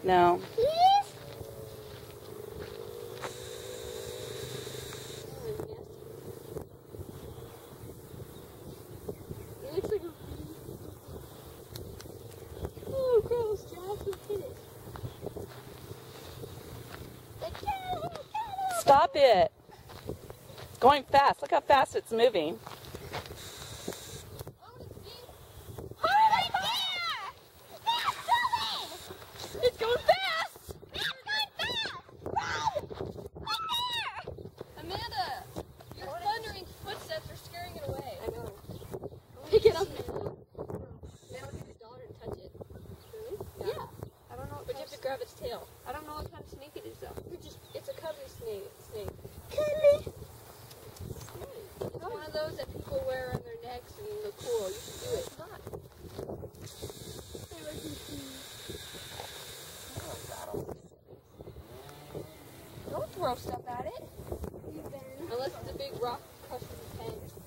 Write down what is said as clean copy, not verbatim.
No. Please? It looks like a... Oh, gross, Josh, look at it. Stop it. It's going fast. Look how fast it's moving. It's going fast! Amanda, your thundering footsteps are scaring it away. I know. Pick it up now. Now I'll give your daughter to touch it. Really? Yeah. I don't know what but you have to grab its tail. I don't know what kind of snake it is though. It's a cuddly snake. Cuddly. It's one of those that people wear on their necks and look cool. You should do it. It's not. Don't throw stuff at it. Unless it's a big rock crushing pen.